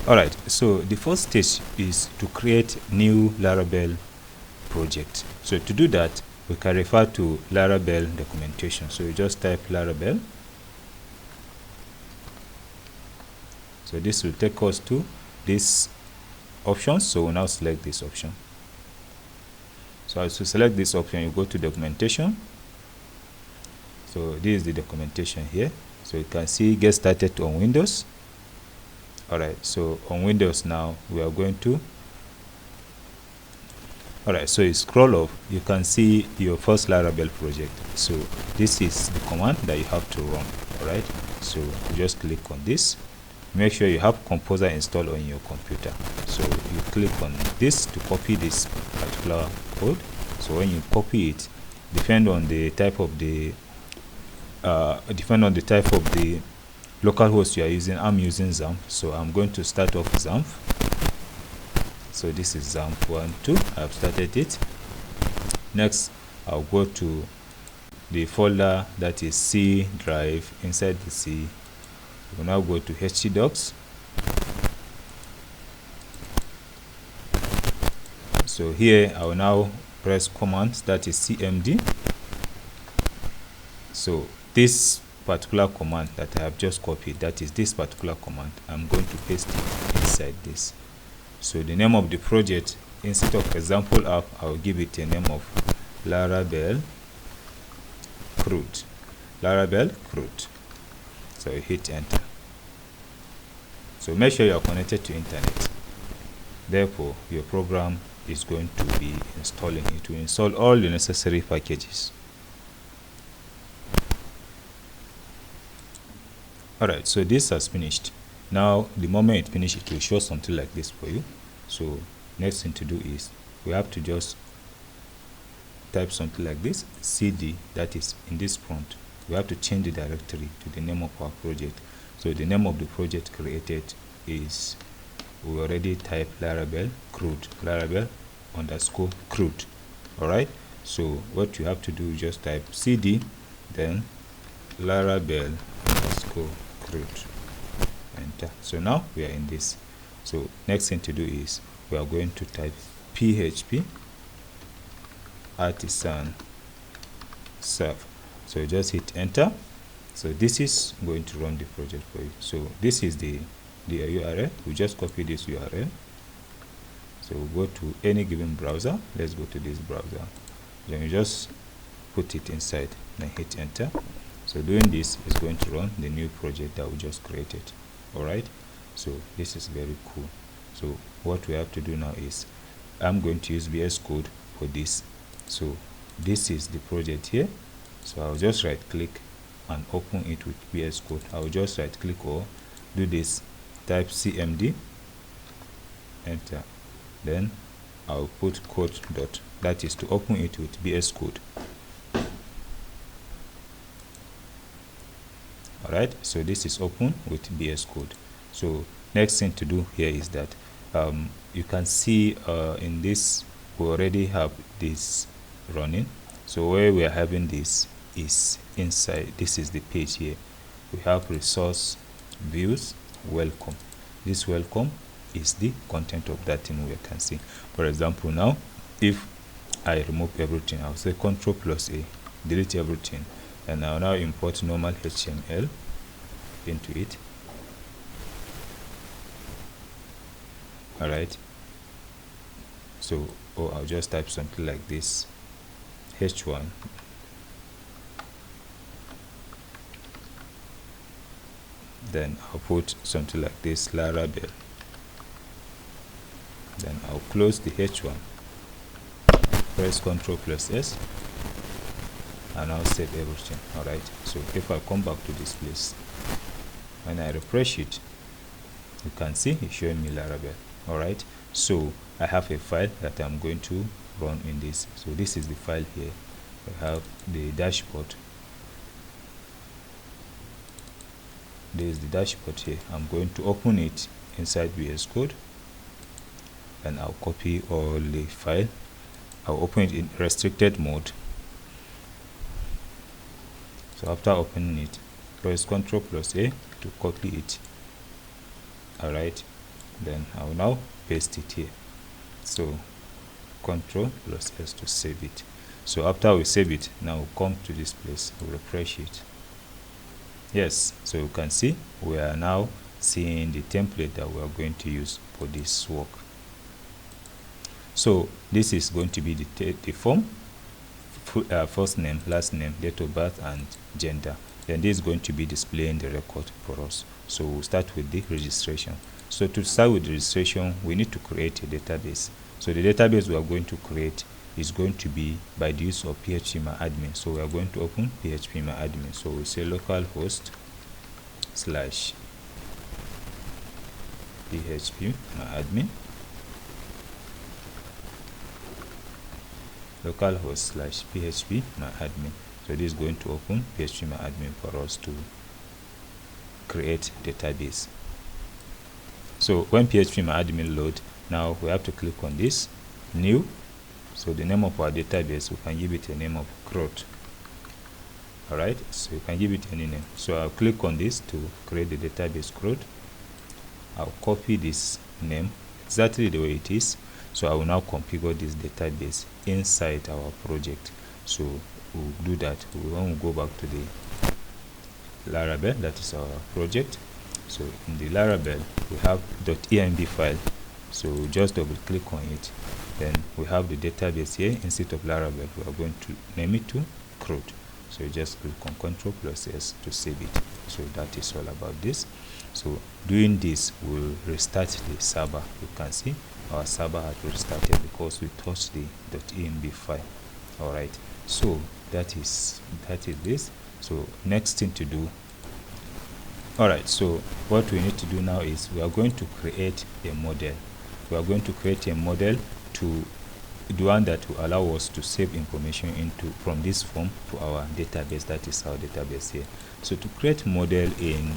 Alright, so the first stage is to create new Laravel project. So to do that, we can refer to Laravel documentation. So you just type Laravel. So this will take us to this option. So we'll now select this option. So as you select this option, you go to documentation. So this is the documentation here. So you can see get started on Windows. Alright, so on Windows now we are going to alright, so you scroll up, you can see your first Laravel project. So this is the command that you have to run. Alright, so you just click on this. Make sure you have Composer installed on your computer. So you click on this to copy this particular code. So when you copy it, depend on the type of the local host you are using. I'm using XAMPP, so I'm going to start off XAMPP. So this is XAMPP 1.2. I've started it. Next, I'll go to the folder that is C drive. Inside the C, we'll now go to htdocs. So here I will now press command, that is cmd. So this particular command that I have just copied, that is this particular command, I'm going to paste it inside this. So the name of the project, instead of example app, I'll give it a name of Laravel Crud. Laravel Crud. So you hit enter. So make sure you are connected to internet. Therefore, your program is going to be installing. It will install all the necessary packages. Alright, so this has finished. Now the moment it finishes, it will show something like this for you. So next thing to do is we have to just type something like this, cd, that is in this prompt. We have to change the directory to the name of our project. So the name of the project created is, we already typed Laravel Crud, Laravel underscore Crud. Alright, so what you have to do is just type cd, then Laravel underscore Crud, enter. So now we are in this. So next thing to do is we are going to type php artisan serve. So just hit enter. So this is going to run the project for you. So this is the URL. We just copy this URL. So we'll go to any given browser. Let's go to this browser. Then you just put it inside, then hit enter. So doing this is going to run the new project that we just created. Alright, so this is very cool. So what we have to do now is, I'm going to use VS Code for this. So this is the project here. So I'll just right click and open it with VS Code. I'll just right click or do this, type cmd, enter. Then I'll put code dot, that is to open it with VS Code. Alright, so this is open with VS Code. So next thing to do here is that you can see in this we already have this running. So where we are having this is inside, this is the page here. We have resource views, welcome. This welcome is the content of that thing we can see. For example, now if I remove everything, I'll say Ctrl+A, delete everything, and I'll now import normal HTML into it. Alright, so I'll just type something like this, h1, then I'll put something like this, Laravel, then I'll close the h1, press Ctrl+S, and I'll save everything. Alright, so if I come back to this place, when I refresh it, you can see it's showing me Laravel. Alright, so I have a file that I'm going to run in this. So this is the file here. I have the dashboard. There is the dashboard here. I'm going to open it inside VS Code, and I'll copy all the file. I'll open it in restricted mode. So after opening it, press Ctrl+A to copy it. Alright, then I will now paste it here. So Ctrl plus S to save it. So after we save it, now we'll come to this place, we'll refresh it. Yes, so you can see we are now seeing the template that we are going to use for this work. So this is going to be the form, first name, last name, date of birth, and gender. Then this is going to be displaying the record for us. So we'll start with the registration. So to start with the registration, we need to create a database. So the database we are going to create is going to be by the use of phpMyAdmin. So we are going to open phpMyAdmin. So we say localhost / phpMyAdmin, localhost / phpMyAdmin. So this is going to open phpMyAdmin for us to create database. So when phpMyAdmin load, now we have to click on this new. So the name of our database, we can give it a name of Crud. Alright, so you can give it any name. So I'll click on this to create the database Crud. I'll copy this name exactly the way it is. So I will now configure this database inside our project. So we'll do that when we go back to the Laravel, that is our project. So in the Laravel, we have .env file. So we'll just double click on it. Then we have the database here. Instead of Laravel, we are going to name it to Crud. So you just click on Ctrl plus S to save it. So that is all about this. So doing this will restart the server. You can see our server has restarted because we touched the .env file. Alright, so that is this. So next thing to do, alright, so what we need to do now is we are going to create a model. We are going to create a model to the one that will allow us to save information into from this form to our database. That is our database here. So to create model in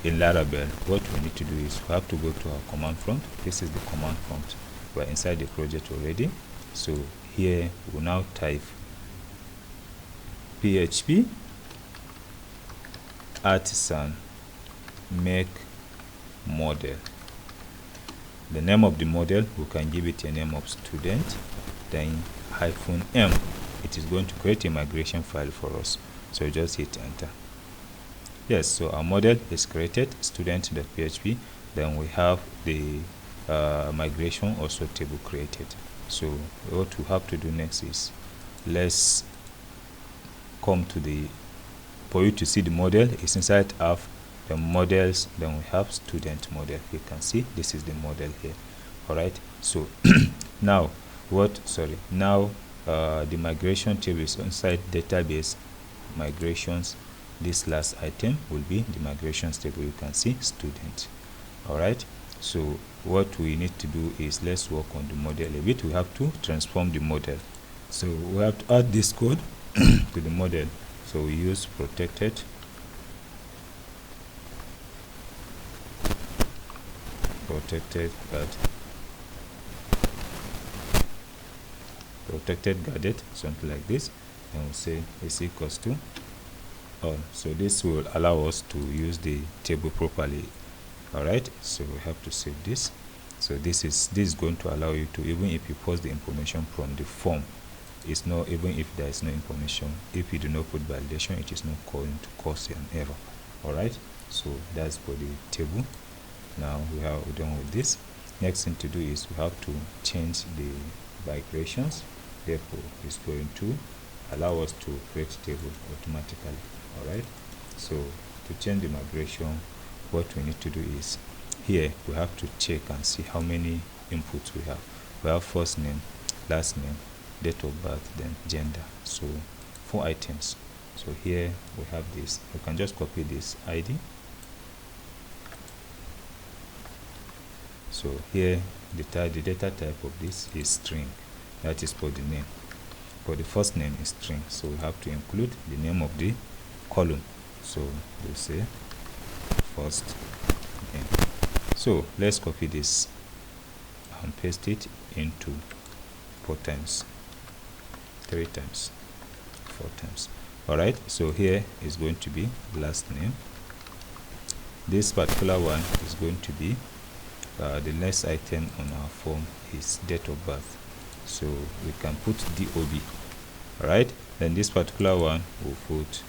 Laravel, what we need to do is we have to go to our command prompt. This is the command prompt. We're inside the project already. So here we'll now type php artisan make model. The name of the model, we can give it a name of student, then -m. It is going to create a migration file for us. So just hit enter. Yes, so our model is created, student.php. Then we have the migration also table created. So what we have to do next is let's come to for you to see the model is inside of the models. Then we have student model. You can see this is the model here. All right, so now the migration table is inside database migrations. This last item will be the migrations table. You can see student. All right, so what we need to do is let's work on the model a bit. We have to transform the model. So we have to add this code to the model. So we use protected guarded, something like this, and we'll say is equals to all. So this will allow us to use the table properly. All right, so we have to save this. So this is going to allow you to, even if you post the information from the form, it's not, even if there is no information, if you do not put validation, it is not going to cause an error. All right, so that's for the table. Now we are done with this. Next thing to do is we have to change the migrations. Therefore, it's going to allow us to create table automatically. All right, so to change the migration, what we need to do is here we have to check and see how many inputs we have. We have first name, last name, date of birth, then gender. So 4 items. So here we have this. You can just copy this ID. So here the data type of this is string. That is for the name. For the first name is string, so we have to include the name of the column. So we'll say first name. So let's copy this and paste it into 4 times, 3 times, 4 times. All right, so here is going to be last name. This particular one is going to be the next item on our form is date of birth, so we can put DOB. All right, then this particular one will put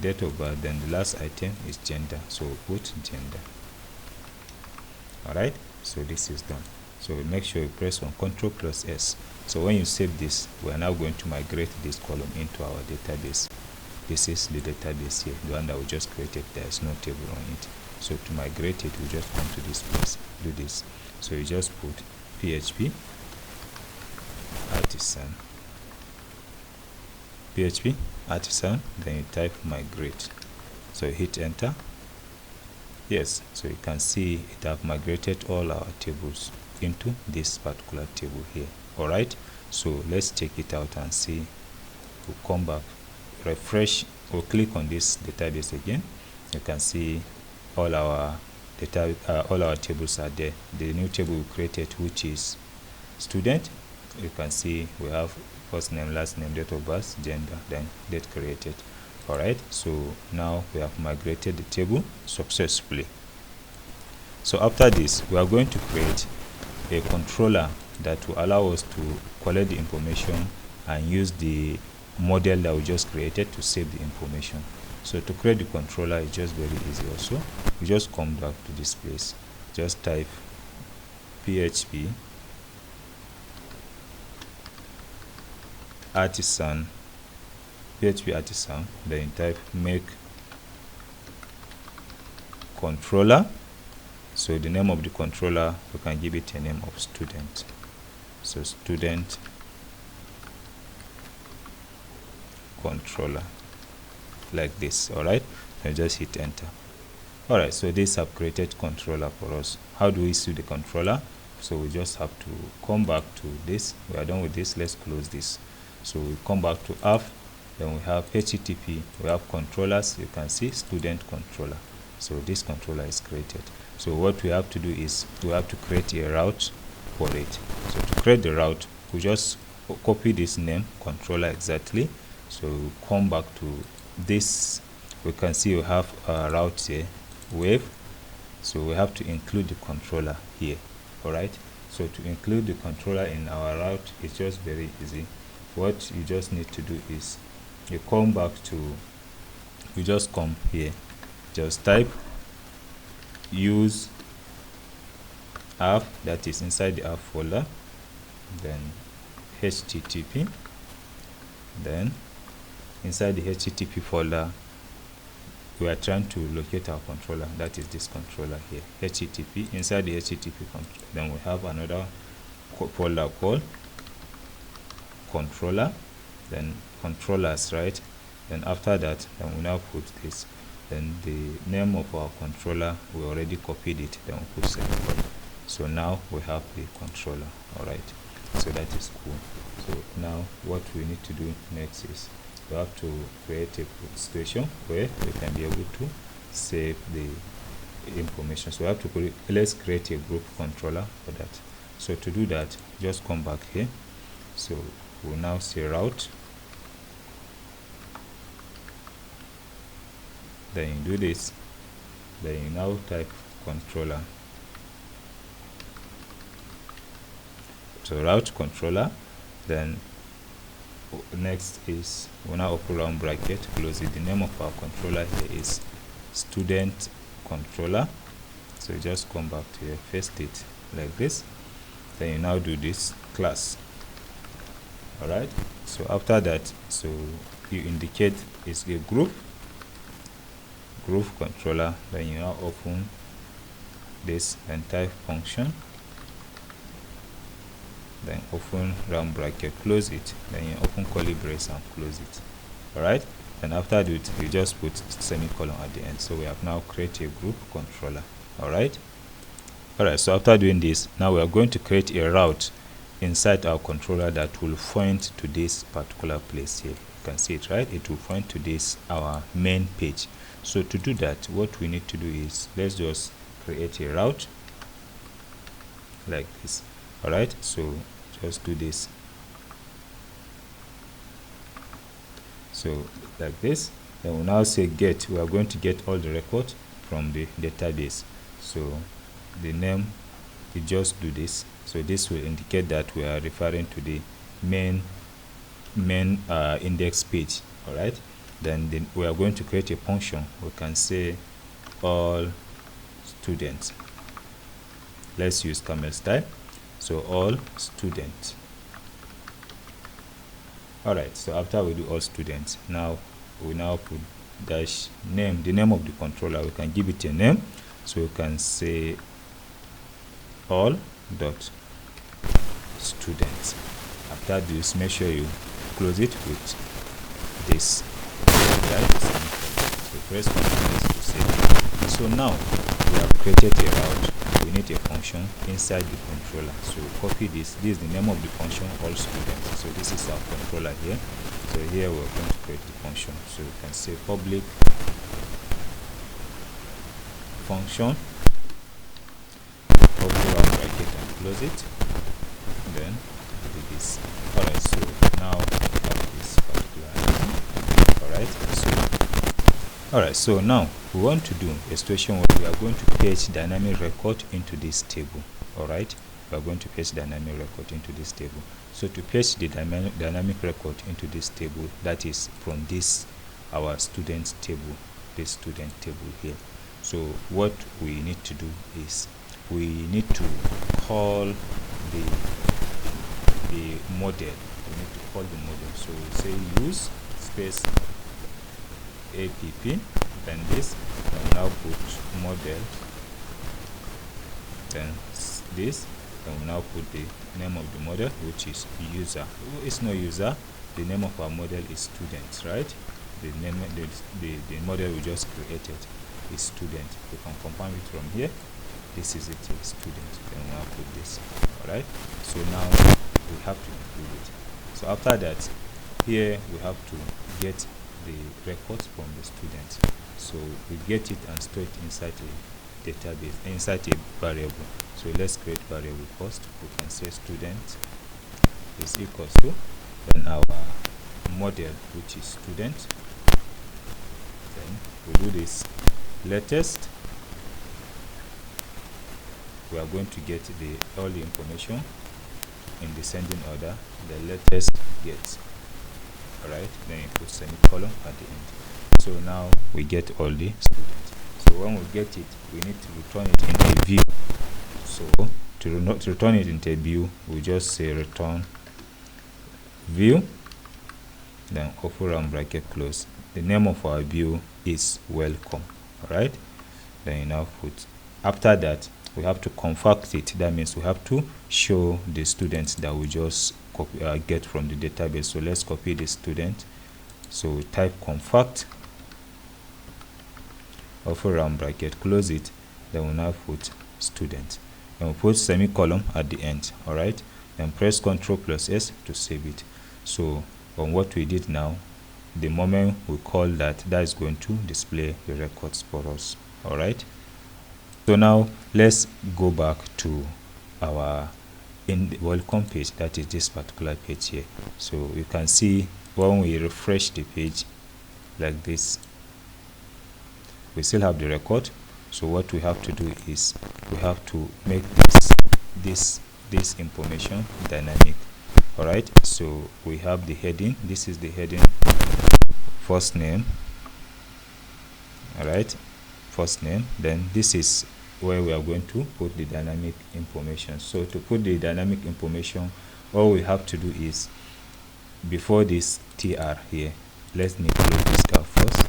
date of birth, then the last item is gender, so we'll put gender. All right, so this is done. So make sure you press on Ctrl+S. So when you save this, we are now going to migrate this column into our database. This is the database here, the one that we just created. There is no table on it. So to migrate it, we just come to this place, do this. So you just put PHP artisan, then you type migrate. So hit enter. Yes, so you can see it have migrated all our tables into this particular table here. All right, so let's check it out and see. We'll come back, refresh, or click on this database again. You can see all our data, all our tables are there. The new table we created, which is student, you can see we have first name, last name, date of birth, gender, then date created. All right, so now we have migrated the table successfully. So after this, we are going to create a controller that will allow us to collect the information and use the model that we just created to save the information. So to create the controller is just very easy also. You just come back to this place, just type PHP artisan, then you type make controller. So the name of the controller, we can give it a name of student. So student controller, like this. All right, and just hit enter. All right, so this have created controller for us. How do we see the controller? So we just have to come back to this. We are done with this. Let's close this. So we come back to app, then we have HTTP, we have controllers. You can see student controller. So this controller is created. So what we have to do is we have to create a route for it. So to create the route, we just copy this name controller exactly. So we come back to this. We can see we have a route here, wave. So we have to include the controller here. All right, so to include the controller in our route is just very easy. What you just need to do is you come back to, you just come here, just type use app, that is inside the app folder, then HTTP, then inside the HTTP folder we are trying to locate our controller, that is this controller here, HTTP. Inside the HTTP then we have another folder called controller, then controllers, right? Then after that, then we now put this, then the name of our controller, we already copied it, then we put semicolon. So now we have the controller. All right, so that is cool. So now what we need to do next is we have to create a situation where we can be able to save the information. So we have to let's create a group controller for that. So to do that, just come back here. So we'll now say route, then you do this, then you now type controller. So route controller, then next is we'll now open round bracket, close it. The name of our controller here is student controller. So you just come back to here, paste it like this, then you now do this class. All right, so after that, so you indicate it's a group controller, then you now open this and type function, then open round bracket, close it, then you open curly brace and close it. All right, and after that you just put semicolon at the end. So we have now created a group controller. All right, so after doing this, now we are going to create a route inside our controller that will point to this particular place here. You can see it, right? It will point to this our main page. So to do that, what we need to do is let's just create a route like this. All right, so just do this. So like this, then we'll now say get. We are going to get all the records from the database. So the name, we just do this. So this will indicate that we are referring to the main index page. All right, then we are going to create a function. We can say all students. Let's use camel style. So all students. All right, so after we do all students, now we put dash name, the name of the controller. We can give it a name, so we can say all dot students. After this, make sure you close it with this, right? So press Ctrl to save. So now we have created a route. We need a function inside the controller. So copy this. This is the name of the function, all students. So this is our controller here. So here we're going to create the function. So you can say public function, open our bracket and close it, then do this. Alright, so now we have this particular. Alright, so now we want to do a situation where we are going to paste dynamic record into this table. Alright, we are going to paste dynamic record into this table. So to paste the dynamic record into this table, that is from this our students table, this student table here. So what we need to do is we need to call the model. We need to call the model. So we say use space app, then this, and now put model, then this, and we now put the name of the model, which is user. It's no user, the name of our model is students, right? The name, the model we just created is student. We can confirm it from here. This is it, is student. Then we now put this. Alright, so now we have to include it. So after that, here we have to get the records from the student. So we get it and store it inside a database, inside a variable. So let's create variable first. We can say student is equals to then our model, which is student. Then we do this latest. We are going to get all the information in descending order. The latest gets. Alright, then you put semicolon at the end. So now we get all the students. So when we get it, we need to return it in a view. So to return it into a view, we just say return view, then open round bracket close. The name of our view is welcome. Alright, then you now put, after that we have to concatenate it. That means we have to show the students that we just get from the database. So let's copy the student. So we type concat, open round bracket, close it, then we now put student, and we put semicolon at the end. All right, then press Ctrl+S to save it. So on what we did now, the moment we call that is going to display the records for us. All right, so now let's go back to our in the welcome page, that is this particular page here. So you can see when we refresh the page like this, we still have the record. So what we have to do is we have to make this information dynamic. All right, so we have the heading. This is the heading, first name. All right, first name. Then this is where we are going to put the dynamic information. So to put the dynamic information, all we have to do is, before this tr here, let me close this tab first.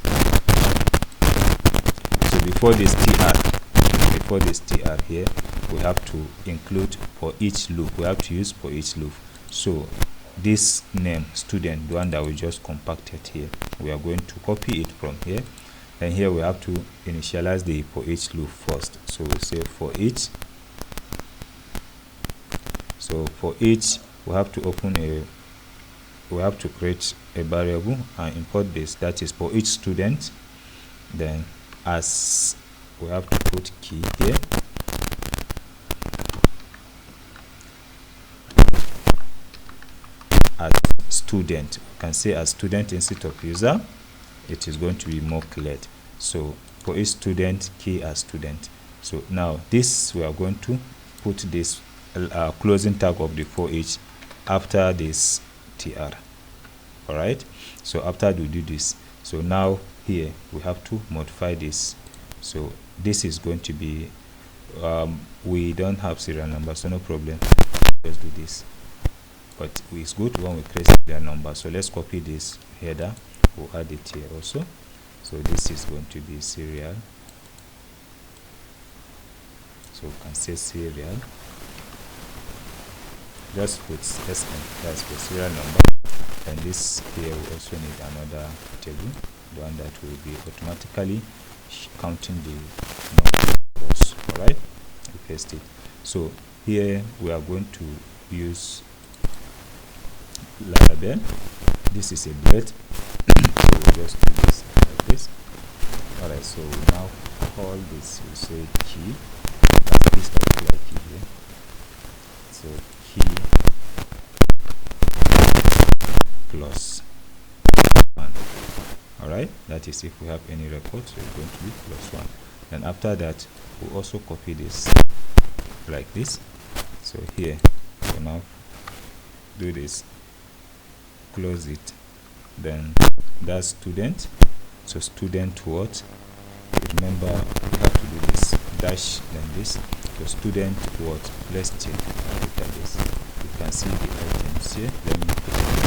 So before this tr here, we have to include for each loop. We have to use for each loop. So this name student, the one that we just compacted here, we are going to copy it from here. And here we have to initialize the for each loop first. So we say for each. So for each, we have to create a variable and import this, that is for each student. Then as we have to put key here. As student, we can say as student instead of user. It is going to be more clear. So for each student, key as student. So now this, we are going to put this closing tag of the for each after this tr. All right, so after we do this, so now here we have to modify this. So this is going to be we don't have serial number, so no problem, just do this. But it's good when we create serial number. So let's copy this header, we'll add it here also. So this is going to be serial, so we can say serial, just put SN, that's for serial number. And this here we also need another table, the one that will be automatically counting the numbers. All right, we paste it. So here we are going to use Laravel. This is a blade, so we'll just do this like this. All right, so we now call this, we say key, that's this particular key here. So key plus 1. All right, that is if we have any record, so it's going to be plus 1. And after that, we'll also copy this like this. So here we'll now do this, close it, then that's student. So student what, remember we have to do this dash, then this. So student what, let's check, look at this, you can see the items here. Let me